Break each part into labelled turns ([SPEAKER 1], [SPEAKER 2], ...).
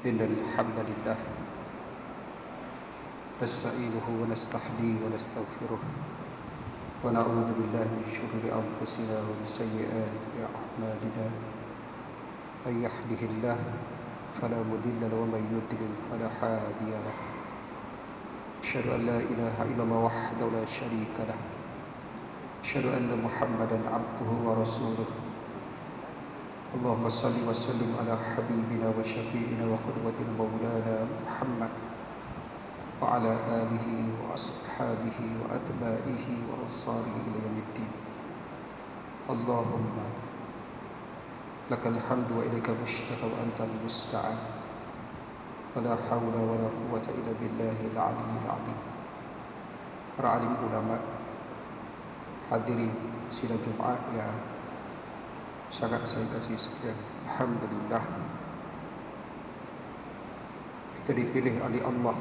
[SPEAKER 1] إن الحمد لله نستعينه ونستهديه ونستغفره ونعوذ بالله من شرور أنفسنا ومن سيئات أعمالنا من يهده الله فلا مضل له ومن يضلل فلا هادي له أشهد أن لا إله إلا الله وحده لا شريك له أشهد أن محمدا عبده ورسوله اللهم صل وسلم على حبيبنا وشفيعنا وقدوتنا مولانا محمد وعلى آله وأصحابه وأتباعه وأنصاره إلى يوم الدين اللهم لك الحمد وإليك المشتكى وأنت المستعان ولا حول ولا قوة إلا بالله العلي العظيم. Para alim ulama, hadirin sidang Jumaat yang sangat saya kasih sekalian, alhamdulillah kita dipilih oleh Allah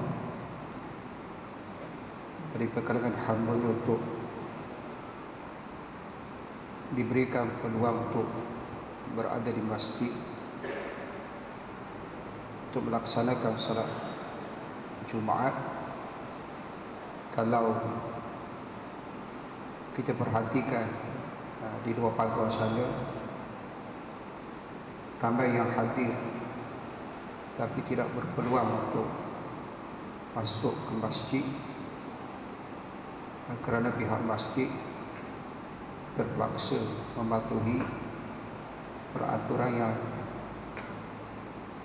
[SPEAKER 1] dari kalangan hamba-Nya untuk diberikan peluang untuk berada di masjid untuk melaksanakan salat Jumaat. Kalau kita perhatikan di luar pagar sana ramai yang hadir tapi tidak berpeluang untuk masuk ke masjid kerana pihak masjid terpaksa mematuhi peraturan yang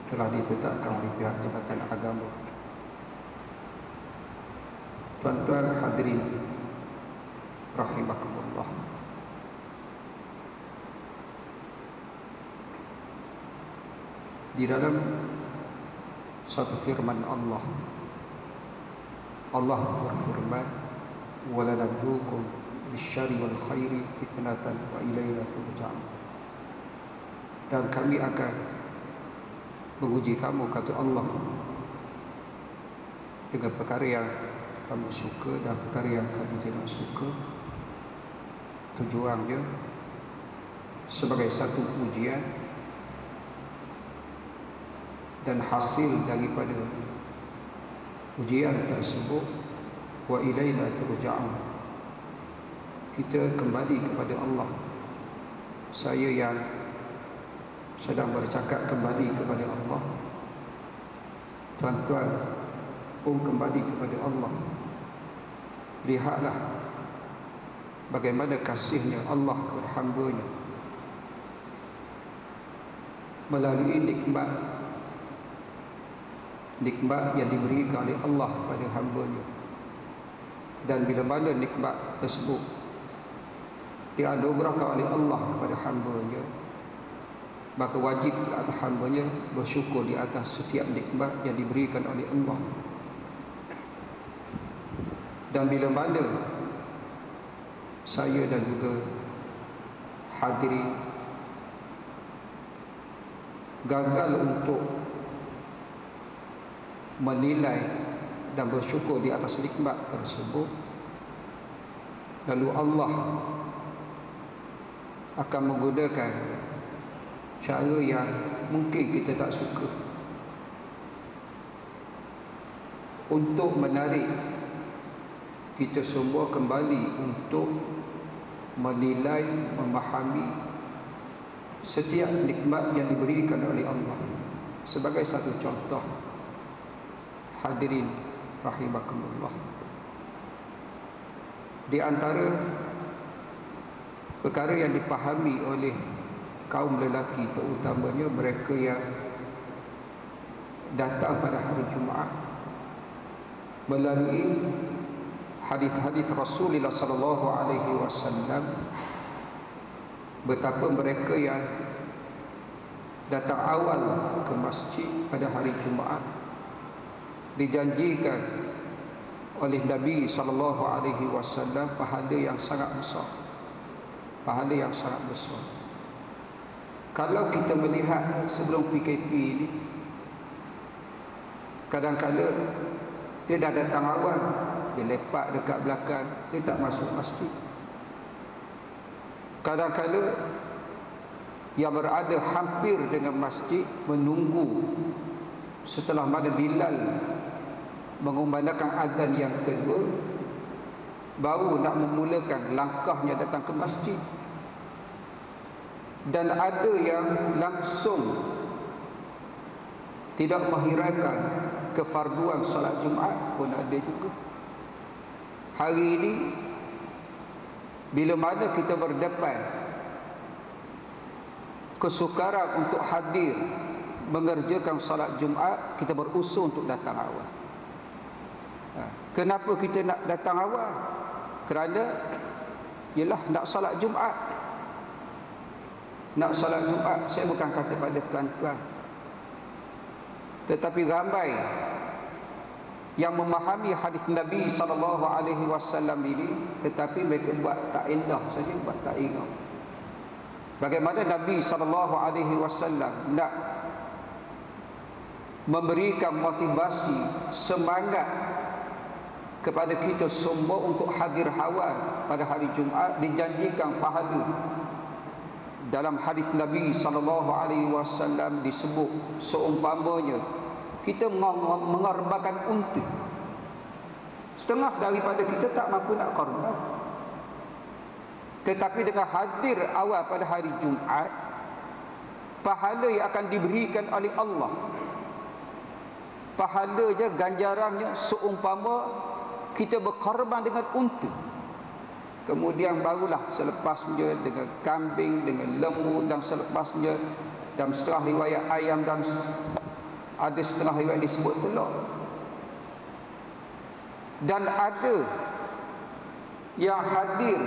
[SPEAKER 1] telah ditetapkan oleh pihak Jabatan Agama. Tuan-tuan hadirin rahimakumullah, di dalam satu firman Allah berfirman, "Walanabluukum bisyarri wal khairi fitnatan wa ilaina turja'un." Dan kami akan menguji kamu, kata Allah, dengan perkara yang kamu suka dan perkara yang kamu tidak suka. Tujuannya sebagai satu ujian dan hasil daripada ujian tersebut, wa ilaina turja'un, kita kembali kepada Allah. Saya yang sedang bercakap kembali kepada Allah, tuan-tuan pun kembali kepada Allah. Lihatlah bagaimana kasihnya Allah kepada hamba-Nya melalui nikmat yang diberikan oleh Allah pada hamba-Nya. Dan bila mana nikmat tersebut dianugerahkan oleh Allah kepada hamba-Nya, maka wajib ke atas hamba-Nya bersyukur di atas setiap nikmat yang diberikan oleh Allah. Dan bila mana saya dan juga hadirin gagal untuk menilai dan bersyukur di atas nikmat tersebut, lalu Allah akan menggunakan cara yang mungkin kita tak suka untuk menarik kita semua kembali untuk menilai, memahami setiap nikmat yang diberikan oleh Allah. Sebagai satu contoh, hadirin rahimakumullah, di antara perkara yang dipahami oleh kaum lelaki, terutamanya mereka yang datang pada hari Jumaat, melalui hadis-hadis Rasulullah sallallahu alaihi wasallam, betapa mereka yang datang awal ke masjid pada hari Jumaat dijanjikan oleh Nabi sallallahu alaihi wasallam pahala yang sangat besar. Pahala yang sangat besar. Kalau kita melihat sebelum PKP ini, kadang-kadang dia dah datang awal, dia lepak dekat belakang, dia tak masuk masjid. Kadang-kadang yang berada hampir dengan masjid menunggu setelah mana Bilal mengumandangkan azan yang kedua, baru nak memulakan langkahnya datang ke masjid. Dan ada yang langsung tidak menghiraukan kefarduan solat Jumaat pun ada juga. Hari ini bila mana kita berdepan kesukaran untuk hadir mengerjakan solat Jumaat, kita berusaha untuk datang awal. Kenapa kita nak datang awal? Kerana ialah nak solat Jumaat. Nak solat Jumaat, saya bukan kata pada tuan-tuan, tetapi ramai yang memahami hadis Nabi SAW ini, tetapi mereka buat tak indah saja, buat tak ingat. Bagaimana Nabi SAW nak memberikan motivasi, semangat kepada kita semua untuk hadir awal pada hari Jumaat, dijanjikan pahala. Dalam hadis Nabi SAW disebut seumpamanya kita mengorbankan unta, setengah daripada kita tak mampu nak korban, tetapi dengan hadir awal pada hari Jumaat, pahala yang akan diberikan oleh Allah, pahalanya, ganjarannya seumpama kita berkorban dengan unta. Kemudian barulah selepasnya dengan kambing, dengan lembu, dan selepasnya dalam setengah riwayat ayam, dan ada setengah riwayat disebut telur. Dan ada yang hadir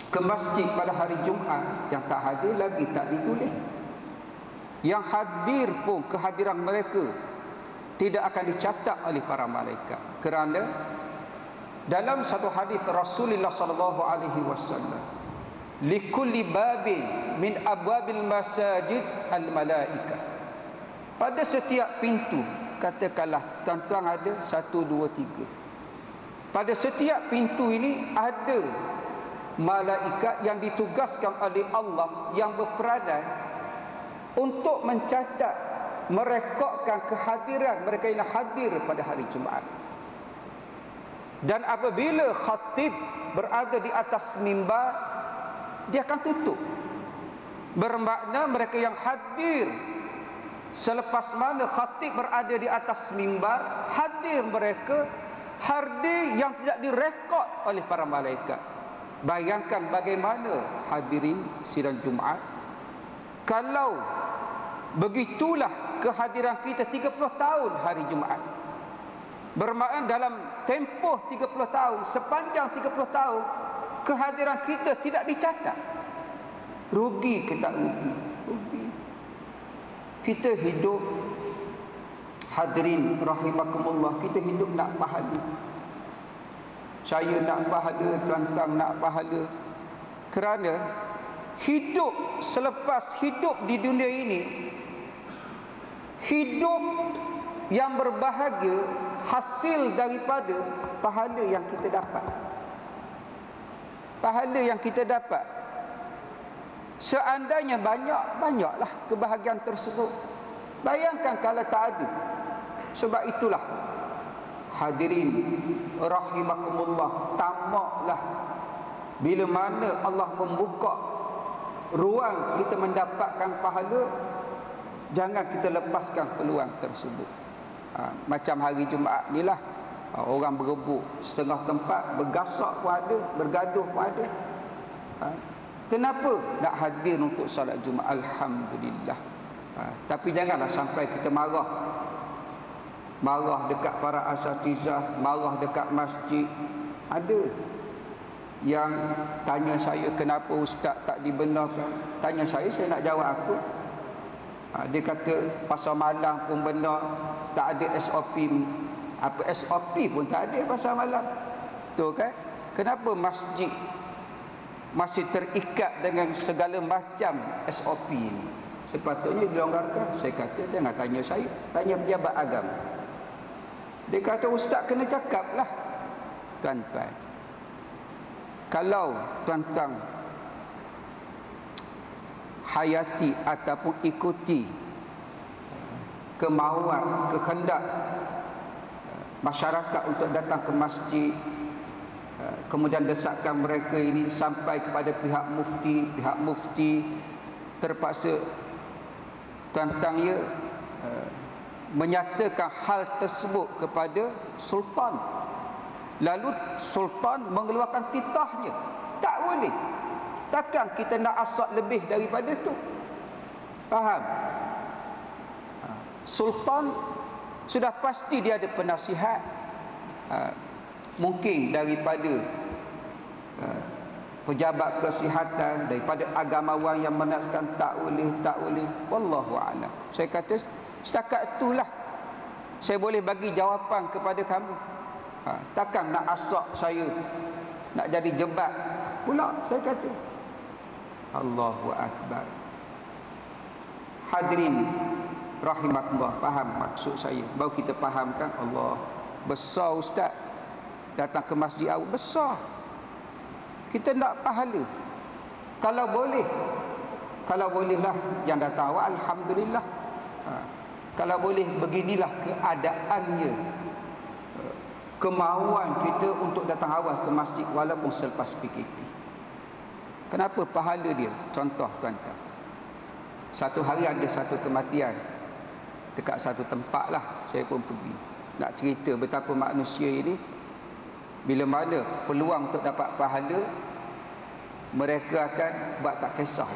[SPEAKER 1] ke masjid pada hari Jumaat, yang tak hadir lagi tak ditulis. Yang hadir pun kehadiran mereka tidak akan dicatat oleh para malaikat, kerana dalam satu hadis Rasulullah SAW, likulli babin min abwabil masajid al malaikah. Pada setiap pintu, katakanlah tuan-tuan ada 1, 2, 3. Pada setiap pintu ini ada malaikat yang ditugaskan oleh Allah, yang berperanan untuk mencatat, merekodkan kehadiran mereka yang hadir pada hari Jumaat. Dan apabila khatib berada di atas mimbar, dia akan tutup. Bermakna mereka yang hadir selepas mana khatib berada di atas mimbar, hadir mereka, hadir yang tidak direkod oleh para malaikat. Bayangkan bagaimana hadirin sidang Jumaat kalau begitulah kehadiran kita 30 tahun hari Jumaat. Bermakna dalam tempoh 30 tahun, sepanjang 30 tahun, kehadiran kita tidak dicatat. Rugi ke tak rugi? Rugi. Kita hidup, hadirin rahimakumullah, kita hidup nak pahala. Saya nak pahala, tuan-tuan nak pahala. Kerana hidup selepas hidup di dunia ini, hidup yang berbahagia hasil daripada pahala yang kita dapat. Pahala yang kita dapat. Seandainya banyaklah kebahagiaan tersebut. Bayangkan kalau tak ada. Sebab itulah hadirin rahimakumullah, tamaklah bila mana Allah membuka ruang kita mendapatkan pahala, jangan kita lepaskan peluang tersebut. Macam hari Jumaat ni lah, orang berebut setengah tempat, bergasak pun ada, bergaduh pun ada. Kenapa nak hadir untuk salat Jumaat? Alhamdulillah. Tapi janganlah sampai kita marah dekat para asatizah, marah dekat masjid. Ada yang tanya saya, kenapa ustaz tak dibenarkan? Tanya saya nak jawab apa? Dia kata pasal malam pun benar, tak ada SOP. Apa SOP pun tak ada pasal malam. Betul kan? Kenapa masjid masih terikat dengan segala macam SOP ini? Sepatutnya dilonggarkan. Saya kata jangan tanya saya, tanya pejabat agama. Dia kata ustaz kena cakap lah. Tuan-tuan, kalau tuan-tuan hayati ataupun ikuti kemauan, kehendak masyarakat untuk datang ke masjid, kemudian desakan mereka ini sampai kepada pihak mufti terpaksa tuan-tuan menyatakan hal tersebut kepada sultan. Lalu sultan mengeluarkan titahnya. Tak boleh. Takkan kita nak asal lebih daripada tu. Faham? Sultan sudah pasti dia ada penasihat, mungkin daripada pejabat kesihatan, daripada agamawan yang menaskan tak boleh. Wallahu a'lam. Saya kata setakat itulah saya boleh bagi jawapan kepada kamu. Takkan nak asak saya, nak jadi jebat pula, saya kata. Allahu akbar. Hadirin rahimakumullah, faham maksud saya? Baru kita fahamkan. Allah, besar ustaz datang ke masjid awal, besar. Kita nak pahala. Kalau bolehlah yang datang awal, alhamdulillah. Kalau boleh, beginilah keadaannya, kemauan kita untuk datang awal ke masjid walaupun selepas PKP. Kenapa pahala dia? Contoh tuan-tuan, satu hari ada satu kematian dekat satu tempat lah, saya pun pergi nak cerita betapa manusia ini bila mana peluang untuk dapat pahala, mereka akan buat tak kisah.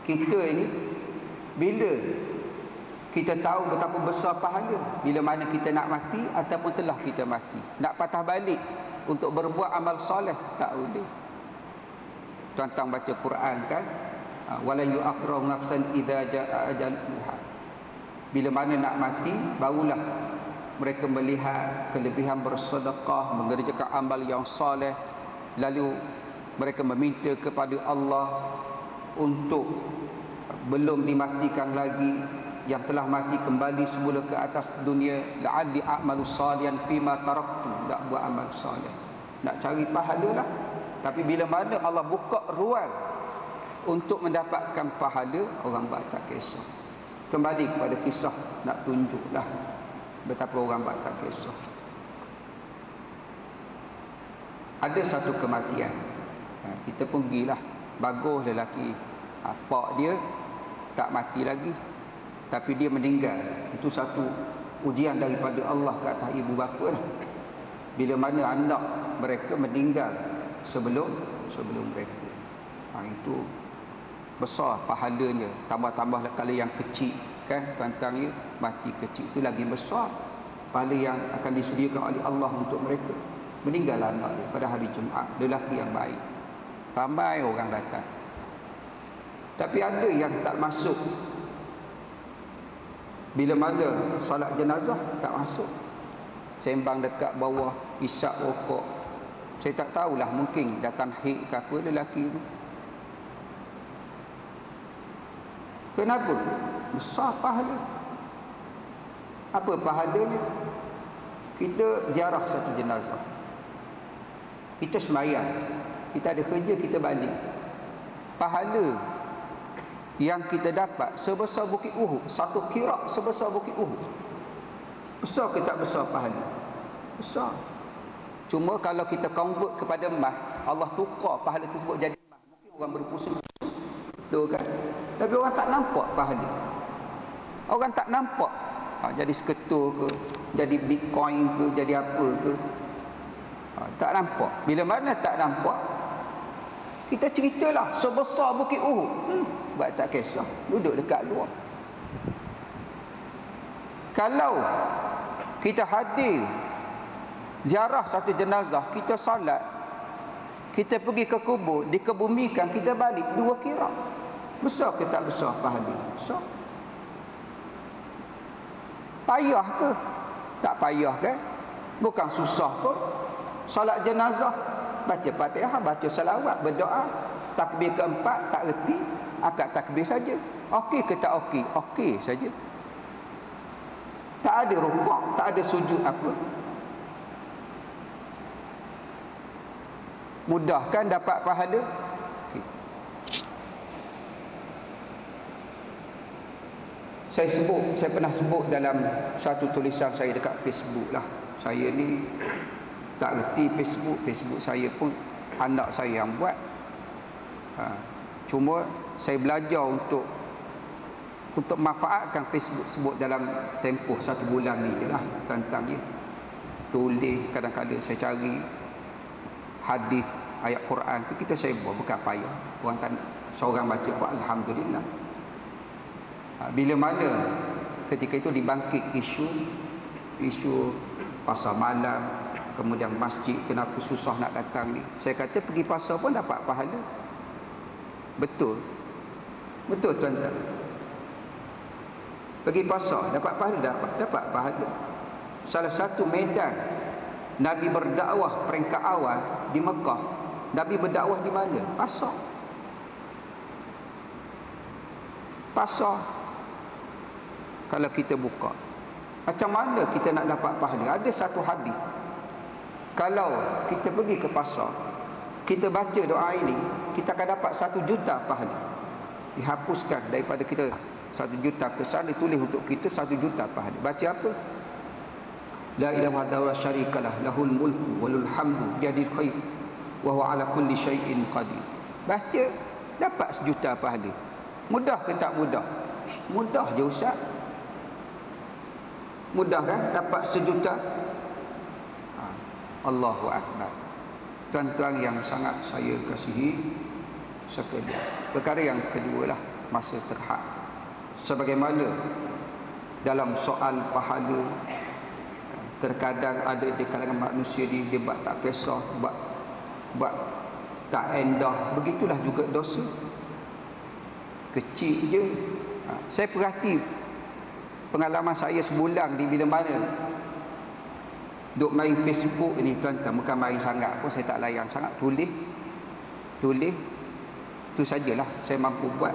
[SPEAKER 1] Kita ini bila kita tahu betapa besar pahala, bila mana kita nak mati ataupun telah kita mati, nak patah balik untuk berbuat amal soleh, tak boleh. Tuan-tuan baca Quran kan, wala yu'akhkhiru nafsan idza jaa ajaluha. Bila mana nak mati, barulah mereka melihat kelebihan bersedekah, mengerjakan amal yang soleh, lalu mereka meminta kepada Allah untuk belum dimatikan lagi, yang telah mati kembali semula ke atas dunia, la'alli a'malu salihan fima taraktu, nak buat amal soleh, nak cari pahala lah. Tapi bila mana Allah buka ruang untuk mendapatkan pahala, orang buat tak kisah. Kembali kepada kisah, nak tunjuklah betapa orang buat tak kisah. Ada satu kematian, kita pergilah, bagus lelaki, pak dia tak mati lagi, tapi dia meninggal. Itu satu ujian daripada Allah ke atas ibu bapa lah. Bila mana anak mereka meninggal sebelum mereka, itu besar pahalanya. Tambah-tambah kalau yang kecil kan, tuan-tuan, mati kecil itu lagi besar pahala yang akan disediakan oleh Allah untuk mereka. Meninggal anak dia pada hari Jumaat, lelaki yang baik, ramai orang datang. Tapi ada yang tak masuk. Bila mana solat jenazah tak masuk, sembang dekat bawah, isap rokok. Saya tak tahulah, mungkin datang haid ke apa lelaki tu. Kenapa? Besar pahala. Apa pahalanya? Kita ziarah satu jenazah, kita sembahyang, kita ada kerja, kita balik. Pahala yang kita dapat sebesar bukit Uhud, satu kirak sebesar bukit Uhud. Besar ke tak besar pahala? Besar. Cuma kalau kita convert kepada emas, Allah tukar pahala tersebut jadi emas, mungkin orang berpusing-pusing, betul kan? Tapi orang tak nampak pahala. Orang tak nampak jadi seketul ke, jadi bitcoin ke, jadi apa ke, tak nampak. Bila mana tak nampak, kita ceritalah sebesar bukit Uhud, buat tak kisah, duduk dekat luar. Kalau kita hadir ziarah satu jenazah, kita salat, kita pergi ke kubur, dikebumikan, kita balik, 2 kira. Besar ke tak besar pahala? Besar. Payah ke? Tak payah kan? Bukan susah pun. Salat jenazah, baca Fatihah, baca salawat, berdoa, takbir keempat tak erti, akad takbir saja. Okey ke tak okey? Okey saja. Tak ada rukuk, tak ada sujud apa. Mudah kan dapat pahala? Okay. Saya pernah sebut dalam satu tulisan saya dekat Facebook lah. Saya ni tak reti Facebook saya pun anak saya yang buat. Cuma saya belajar untuk manfaatkan Facebook sebut dalam tempoh 1 bulan ni je lah tentang dia. Tulis, kadang-kadang saya cari hadis, ayat Quran tu kita saya buat, bukan payah. Orang seorang baca pun alhamdulillah. Bila mana ketika itu dibangkit isu pasar malam, kemudian masjid kenapa susah nak datang ni, saya kata pergi pasar pun dapat pahala. Betul tuan-tuan, pergi pasar dapat pahala, dapat pahala. Salah satu medan Nabi berdakwah peringkat awal di Mekah, Nabi berdakwah di mana? Pasar. Kalau kita buka, macam mana kita nak dapat pahala? Ada satu hadis, kalau kita pergi ke pasar, kita baca doa ini, kita akan dapat 1 juta pahala. Dihapuskan daripada kita 1 juta kesan, ditulis untuk kita 1 juta pahala. Baca apa? La ilaha illallah syarikalah, lahul mulku walul hamdu biyadil khair wa huwa ala kulli syai'in qadir. Baca, dapat 1 juta pahala. Mudah ke tak mudah? Mudah je ustaz. Mudah kan dapat 1 juta? Allahu akbar. Tuan-tuan yang sangat saya kasihi sekalian, perkara yang kedua lah, masa terhad. Sebagaimana dalam soal pahala, terkadang ada di kalangan manusia ni dia buat tak kisah, buat tak endah, begitulah juga dosa kecil je. Saya perhati pengalaman saya sebulan di bila mana duk main Facebook ni tuan-tuan, bukan main sangat pun, saya tak layan sangat, tulis tu sajalah saya mampu buat.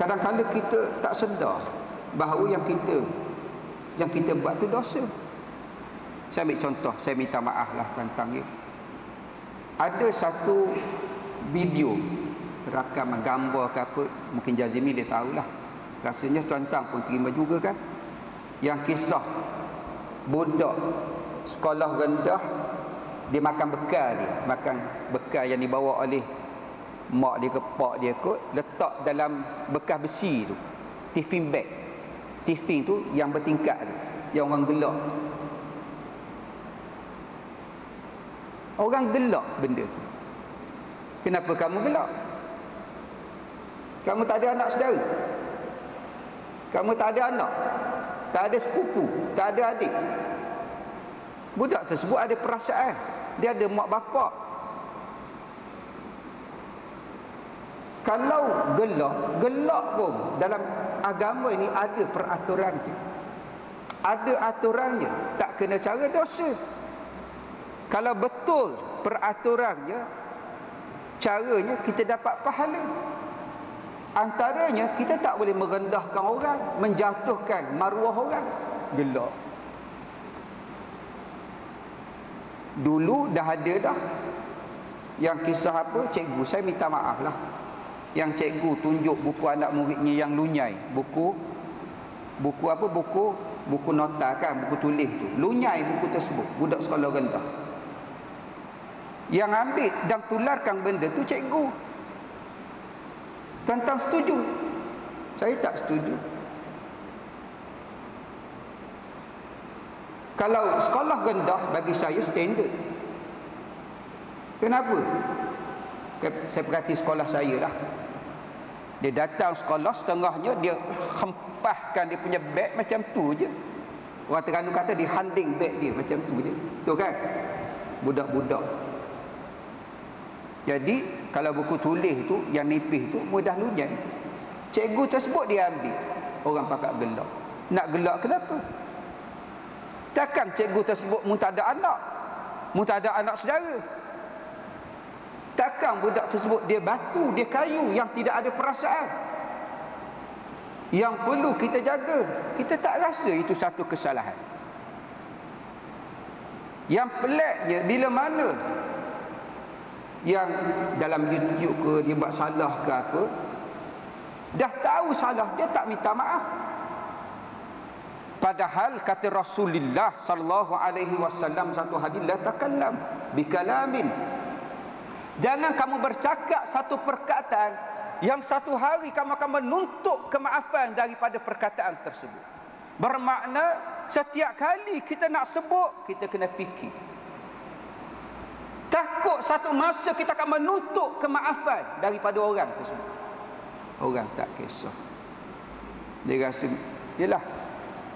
[SPEAKER 1] Kadang-kadang kita tak sedar bahawa yang kita buat tu dosa. Saya ambil contoh, saya minta maaf lah tentang dia. Ada satu video rakaman gambar ke apa, mungkin Jazimi dia tahulah, rasanya tuan-tuan pun terima juga kan, yang kisah budak sekolah rendah, dia makan bekal yang dibawa oleh mak dia ke pak dia kot, letak dalam bekas besi tu, tiffin bag. Tiffin tu yang bertingkat tu, yang orang gelak. Orang gelak benda tu. Kenapa kamu gelak? Kamu tak ada anak saudara, kamu tak ada anak, tak ada sepupu, tak ada adik. Budak tersebut ada perasaan, dia ada mak bapak. Kalau gelak pun dalam agama ini ada peraturannya. Ada aturannya, tak kena cara dosa. Kalau betul peraturannya, caranya kita dapat pahala. Antaranya kita tak boleh merendahkan orang, menjatuhkan maruah orang. Gelak. Dulu dah ada dah. Yang kisah apa, cikgu, saya minta maaf lah, yang cikgu tunjuk buku anak muridnya yang lunyai, buku apa, buku nota kan, buku tulis tu, lunyai buku tersebut, budak sekolah rendah. Yang ambil dan tularkan benda tu cikgu. Tuan-tuan setuju? Saya tak setuju. Kalau sekolah rendah bagi saya standard. Kenapa? Saya perhati sekolah saya lah. Dia datang sekolah, setengahnya dia hempaskan dia punya beg macam tu je. Orang Terengganu kata dia handing beg dia macam tu je. Tu kan? Budak-budak. Jadi kalau buku tulis tu yang nipis tu mudah lunyai. Cikgu tersebut dia ambil. Orang pakak gelak. Nak gelak kenapa? Takkan cikgu tersebut mu tak ada anak, mu tak ada anak saudara. Takkan budak tersebut dia batu, dia kayu yang tidak ada perasaan, yang perlu kita jaga. Kita tak rasa itu satu kesalahan. Yang peliknya, bila mana yang dalam YouTube ke dia buat salah ke apa, Dah tahu salah, dia tak minta maaf. Padahal kata Rasulullah sallallahu alaihi wasallam satu hadis, la takallam bikalamin. Jangan kamu bercakap satu perkataan yang satu hari kamu akan menuntut kemaafan daripada perkataan tersebut. Bermakna setiap kali kita nak sebut, kita kena fikir. Takut satu masa kita akan menuntut kemaafan daripada orang tersebut. Orang tak kisah. Dia rasa, yelah,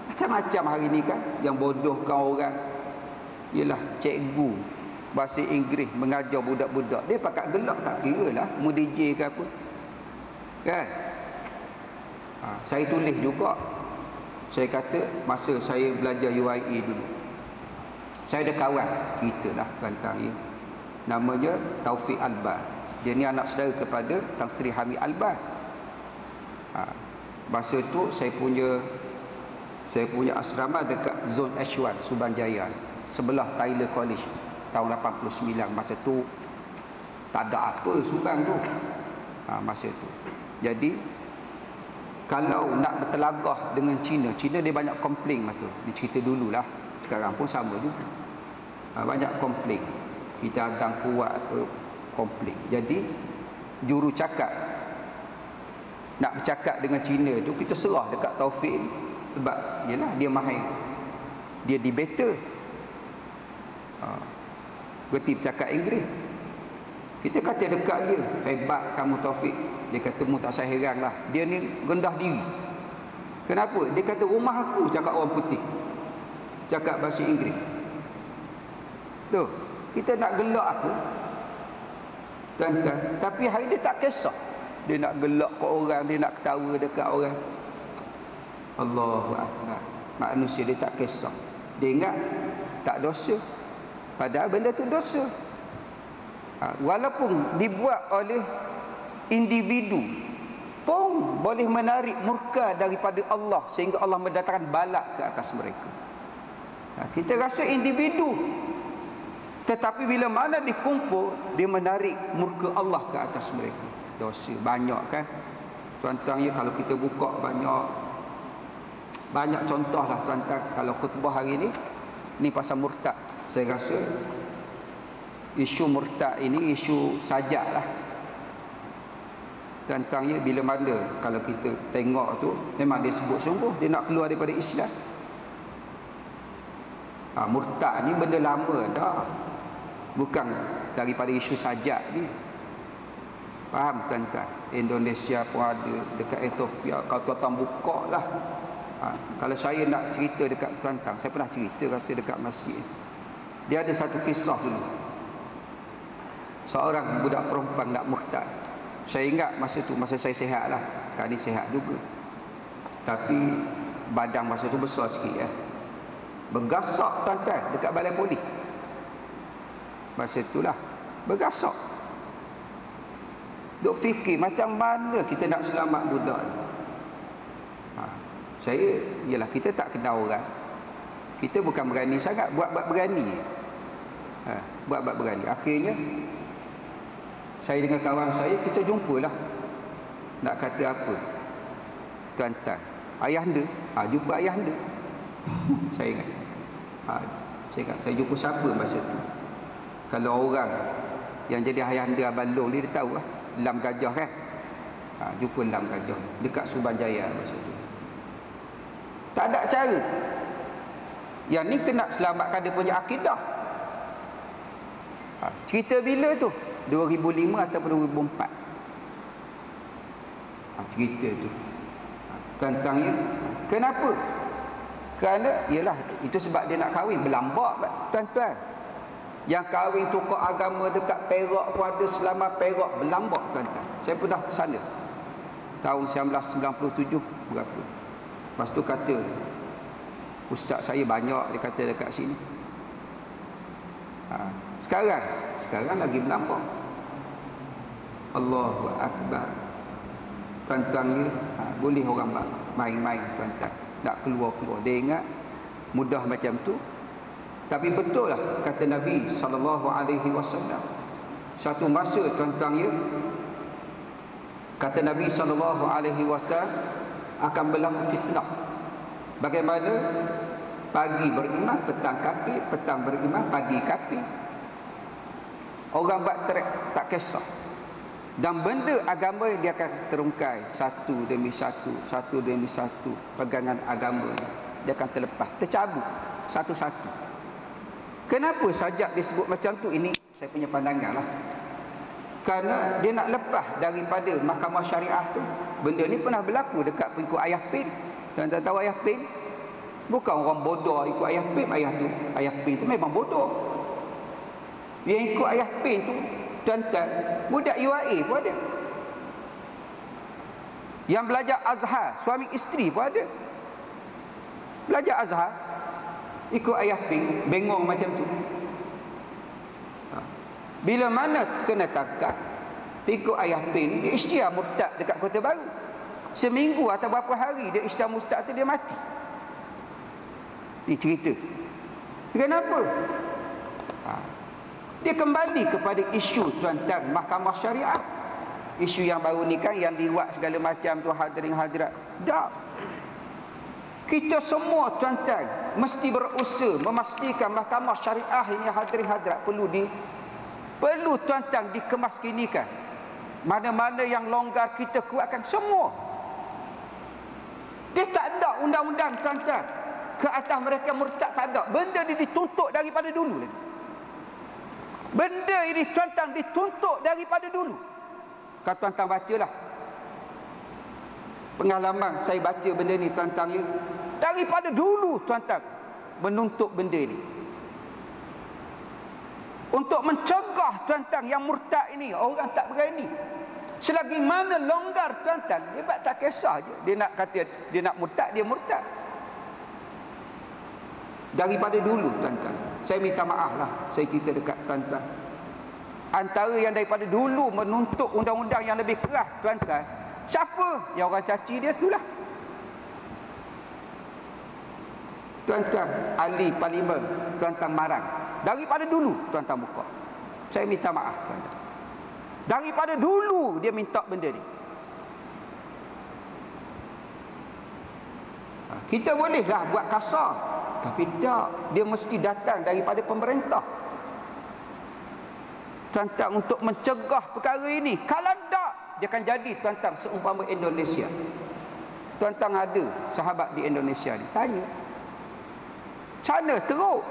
[SPEAKER 1] macam-macam hari ni kan, yang bodohkan orang. Yelah, cikgu bahasa Inggeris mengajar budak-budak, dia pakat gelak tak kira lah, mu DJ ke apa kan. Saya tulis juga. Saya kata masa saya belajar UIA dulu, saya ada kawan, ceritalah tentang dia, namanya Taufik Albar. Dia ni anak saudara kepada Tan Sri Hamid Albar. Masa tu saya punya asrama dekat Zone H1 Subanjaya, sebelah Tyler College. Tahun 89, masa tu tak ada apa Subang tu. Masa tu. Jadi kalau nak bertelagah dengan Cina dia banyak komplain masa tu. Dia cerita dululah. Sekarang pun sama juga. Banyak komplain. Kita adang kuat ke komplain. Jadi juru cakap nak bercakap dengan Cina tu, kita serah dekat Taufik ni. Sebab yelah dia mahir, dia debater, berhenti bercakap Inggeris. Kita kata dekat dia, hebat kamu Taufik. Dia kata, mu tak saya heran lah, dia ni rendah diri. Kenapa? Dia kata, rumah aku cakap orang putih, cakap bahasa Inggeris. Tuh, kita nak gelak apa? Tuan-tuan, tapi hari dia tak kisah. Dia nak gelak ke orang, dia nak ketawa dekat orang. Allahu Akbar. Manusia dia tak kisah. Dia ingat tak dosa, padahal benda tu dosa. Walaupun dibuat oleh individu pun boleh menarik murka daripada Allah, sehingga Allah mendatangkan balak ke atas mereka. Kita rasa individu, tetapi bila mana dikumpul, dia menarik murka Allah ke atas mereka. Dosa banyak kan tuan-tuan ya. Kalau kita buka banyak contoh lah tuan-tuan. Kalau khutbah hari ni pasal murtad. Saya rasa isu murtad ini isu sajak lah tuan-tuan ya. Bila mana kalau kita tengok tu, memang dia sebut sungguh dia nak keluar daripada Islam. Murtad ni benda lama dah, bukan daripada isu sajak ni. Faham tuan-tuan? Indonesia pun ada, dekat Ethiopia. Kalau tuan-tuan buka lah. Kalau saya nak cerita dekat tuan-tuan, saya pernah cerita rasa dekat masjid. Dia ada satu kisah dulu. Seorang budak perempuan nak murtad. Saya ingat masa tu, masa saya sihat lah. Sekarang ni sihat juga, tapi badan masa tu besar sikit ya. Bergasak tuan-tuan dekat balai polis. Masa itulah bergasak. Duk fikir macam mana kita nak selamat budak ni. Saya, ialah kita tak kenal orang, kita bukan berani sangat, buat-buat berani. Buat-buat berani. Akhirnya saya dengan kawan saya, kita jumpalah. Nak kata apa tuan-tuan, ayahanda. Jumpa ayahanda. Saya ingat. Saya jumpa siapa masa tu. Kalau orang yang jadi ayahanda Abang Long ni, dia tahu lah, Lam Gajah kan. Jumpa Lam Gajah dekat Subanjaya masa tu. Tak ada cara. Yang ni kena selamatkan dia punya akidah. Cerita bila tu? 2005 ataupun 2004. Cerita tu tentang ya. Kenapa? Kerana ialah itu sebab dia nak kahwin berlambak tuan-tuan. Yang kahwin tokoh agama dekat Perak pun ada, selama Perak berlambak tuan-tuan. Saya pernah ke sana tahun 1997 berapa. Lepas tu kata ustaz saya banyak, dia kata dekat sini. Sekarang lagi berlambak. Allahu Akbar. Tuan-tuan ya, boleh orang main-main tuan-tuan, nak keluar-keluar. Dia ingat mudah macam tu. Tapi betul lah kata Nabi sallallahu alaihi wasallam. Satu masa tuan-tuan ya, Kata Nabi SAW, akan berlaku fitnah. Bagaimana? Pagi beriman, petang kafir, petang beriman, pagi kafir. Orang buat trek tak kisah. Dan benda agama dia akan terungkai satu demi satu, satu demi satu. Pegangan agama dia akan terlepas, tercabut satu-satu. Kenapa sajak disebut macam tu? Ini saya punya pandangan lah. Kerana dia nak lepas daripada mahkamah syariah tu. Benda ni pernah berlaku dekat pengikut ayah Pin. Tuan-tuan tahu ayah Pin? Bukan orang bodoh ikut ayah Pin. Ayah Pin tu memang bodoh. Yang ikut ayah Pin tu, tuan-tuan, budak UAE pun ada. Yang belajar Azhar, suami isteri pun ada. Belajar Azhar, ikut ayah Pin, bengong macam tu. Bila mana kena tangkap, ikut ayah Pin, dia isytiar murtad dekat Kota Baru. Seminggu atau berapa hari dia isytiar murtad tu, dia mati. Ini cerita. Kenapa? Dia kembali kepada isu tuan-tuan mahkamah syariah. Isu yang baru ni kan, yang dibuat segala macam tu, hadirin hadirat. Tak. Kita semua tuan-tuan mesti berusaha memastikan mahkamah syariah ini, hadirin hadirat, perlu tuan-tuan dikemaskinikan. Mana-mana yang longgar kita kuatkan semua. Dia tak ada undang-undang tuan-tuan ke atas mereka murtad, tak ada. Benda ni dituntut daripada dulu lagi. Benda ini tuan-tuan dituntut daripada dulu. Kalau tuan-tuan bacalah pengalaman saya baca benda ni tuan-tuan ya. Daripada dulu tuan-tuan menuntut benda ni. Untuk mencegah tuan-tuan yang murtad ini, orang tak berani. Selagi mana longgar tuan-tuan, dia tak kisah je. Dia nak kata dia nak murtad, dia murtad. Daripada dulu tuan-tuan, saya minta maaf lah, saya cerita dekat tuan-tuan. Antara yang daripada dulu menuntut undang-undang yang lebih keras tuan-tuan, siapa? Yang orang caci dia itulah. Tuan-tuan, ahli parlimen, tuan-tuan Marang. Daripada dulu tuan-tuan buka. Saya minta maaf tuan-tuan. Daripada dulu dia minta benda ni. Kita bolehlah buat kasar, tapi tak, dia mesti datang daripada pemerintah. Tuan-tuan, untuk mencegah perkara ini. Kalau tak, dia akan jadi tuan-tuan seumpama Indonesia. Tuan-tuan ada sahabat di Indonesia ni, tanya. Sana teruk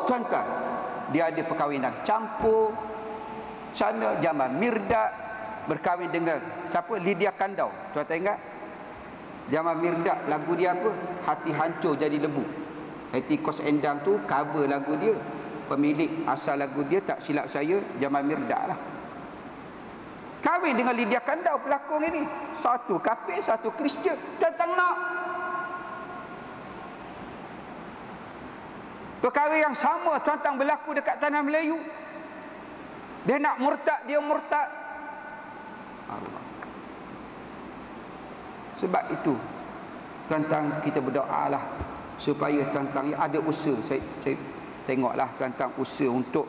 [SPEAKER 1] tuan-tuan. Dia ada perkahwinan campur. Sana Jamal Mirdad berkahwin dengan siapa? Lydia Kandau. Tuan-tuan ingat? Jamal Mirdad, lagu dia apa? Hati hancur jadi lebu. Hati Kos Endang tu cover lagu dia. Pemilik asal lagu dia, tak silap saya, Jamal Mirdad lah. Kahwin dengan Lydia Kandau, pelakon ini. Satu kafir, satu Kristian. Tuan-tuan nak. Perkara yang sama tuan-tuan berlaku dekat tanah Melayu. Dia nak murtad, dia murtad. Allah. Sebab itu tuan-tuan, kita berdoa lah supaya tuan-tuan ada usaha. Saya tengoklah tuan-tuan usaha untuk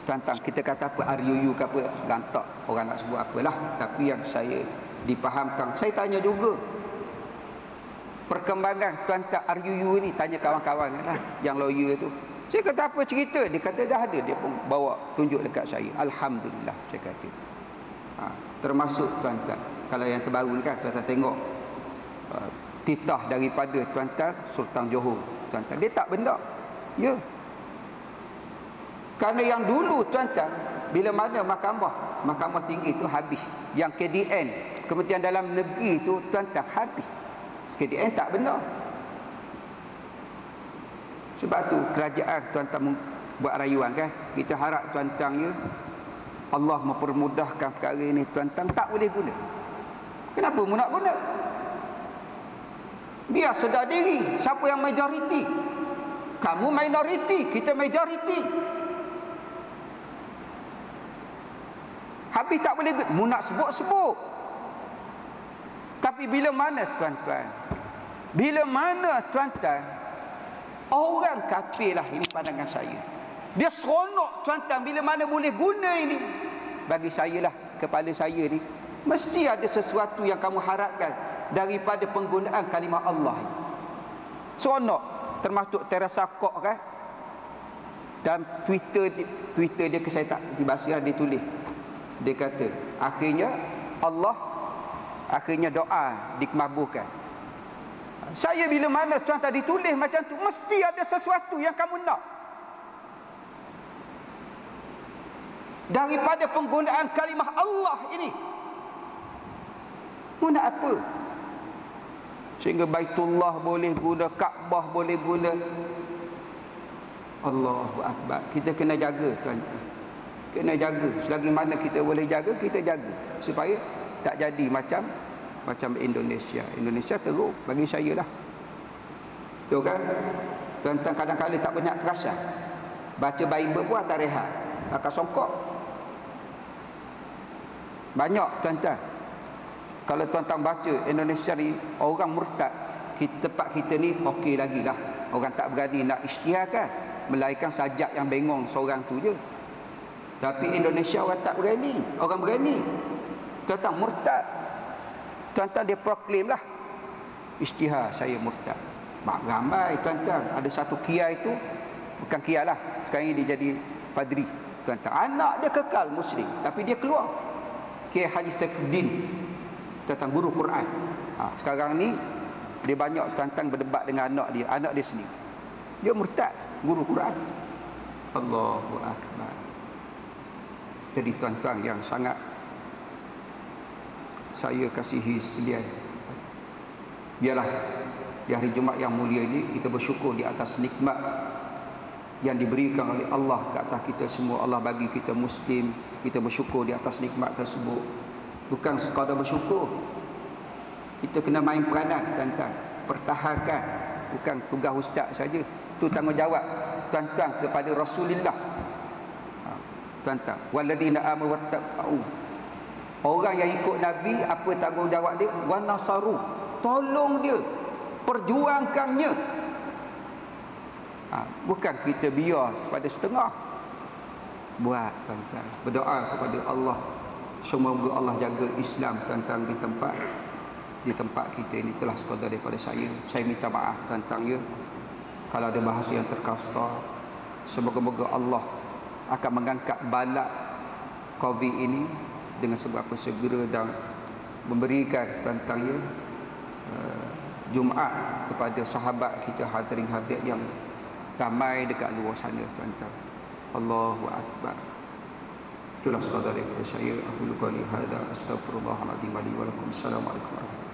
[SPEAKER 1] tuan-tuan, kita kata apa, RUU ke apa, lantak orang nak sebut apalah. Tapi yang saya dipahamkan, saya tanya juga perkembangan tuan-tuan RUU ni, tanya kawan-kawan lah yang lawyer tu. Saya kata apa cerita? Dia kata dah ada, dia pun bawa tunjuk dekat saya. Alhamdulillah, saya kata. Termasuk tuan-tuan, kalau yang terbaru ni kan, tuan-tuan tengok titah daripada tuan-tuan Sultan Johor, tuan-tuan, dia tak benda. Ya. Kerana yang dulu tuan-tuan, bila mana mahkamah tinggi tu habis, yang KDN, Kementerian Dalam Negeri tu tuan-tuan habis. KDN tak benar. Sebab tu kerajaan tuan-tuan buat rayuan kan. Kita harap tuan-tuan ya, Allah mempermudahkan perkara ini tuan-tuan tak boleh guna. Kenapa mu nak guna? Biar sedar diri. Siapa yang majoriti? Kamu minoriti, kita majoriti. Habis tak boleh guna. Mu nak sebut-sebut. Tapi bila mana tuan-tuan, orang kafir lah, ini pandangan saya, dia seronok tuan-tuan bila mana boleh guna ini. bagi saya lah, kepala saya ni, mesti ada sesuatu yang kamu harapkan daripada penggunaan kalimah Allah. Seronok, termasuk Teresa Kok kan, dalam Twitter dia, saya tak dibaca, dia tulis, dia kata akhirnya Allah, akhirnya doa dikabulkan. Saya bila mana tuan tadi tulis macam tu, mesti ada sesuatu yang kamu nak daripada penggunaan kalimah Allah ini. Mu nak apa? Sehingga Baitullah boleh guna, Kaabah boleh guna. Allahu Akbar. Kita kena jaga tuan-tuan. Kena jaga. Selagi mana kita boleh jaga, kita jaga. Supaya tak jadi macam Indonesia. Indonesia teruk bagi saya lah. Betul kan? Tuan-tuan kadang-kadang tak banyak perasan. Baca Bible pun tak rehat. Akan songkok. Banyak tuan-tuan. Kalau tuan-tuan baca Indonesia ni, orang murtad, tempat kita ni okey lagi lah. Orang tak berani nak isytihar kan, melainkan sajak yang bengong seorang tu je. Tapi Indonesia orang tak berani. Orang berani. Tuan-tuan murtad, tuan-tuan dia proklaim lah, isytihar saya murtad. Ramai tuan-tuan. Ada satu kiai tu, bukan kiai lah, sekarang ni dia jadi padri tuan-tuan. Anak dia kekal Muslim, tapi dia keluar. Kiai Haji Saifuddin, tuan-tuan, guru Quran. Sekarang ni dia banyak tuan-tuan berdebat dengan anak dia sendiri. Dia murtad, guru Quran. Allahu Akbar. Jadi tuan-tuan yang sangat saya kasihi sekalian, biarlah di hari Jumaat yang mulia ini kita bersyukur di atas nikmat yang diberikan oleh Allah ke atas kita semua. Allah bagi kita Muslim, kita bersyukur di atas nikmat tersebut. Bukan sekadar bersyukur, kita kena main peranan tuan-tuan, pertahankan. Bukan tugas ustaz saja, itu tanggungjawab tuan-tuan kepada Rasulullah. Tuan-tuan, walladzina amanu wattaqu, orang yang ikut Nabi, apa tanggungjawab dia? Wa nasaru, tolong dia, perjuangkannya. Bukan kita biar pada setengah. Buat tuan-tuan, berdoa kepada Allah, semoga Allah jaga Islam tuan-tuan di tempat kita ini. Telah sekadar daripada saya minta maaf tuan-tuan ya, kalau ada bahasa yang terkasar. Semoga-moga Allah akan mengangkat bala COVID ini dengan seberapa segera dan memberikan tuan-tuan ya, Jumaat kepada sahabat kita hadirin-hadirat yang ramai dekat luar sana tuan-tuan. Allahu Akbar. Itulah sekadar daripada saya. Aku luka li hadza, astaghfirullahaladzim wa li wa lakum. Assalamualaikum warahmatullahi wabarakatuh.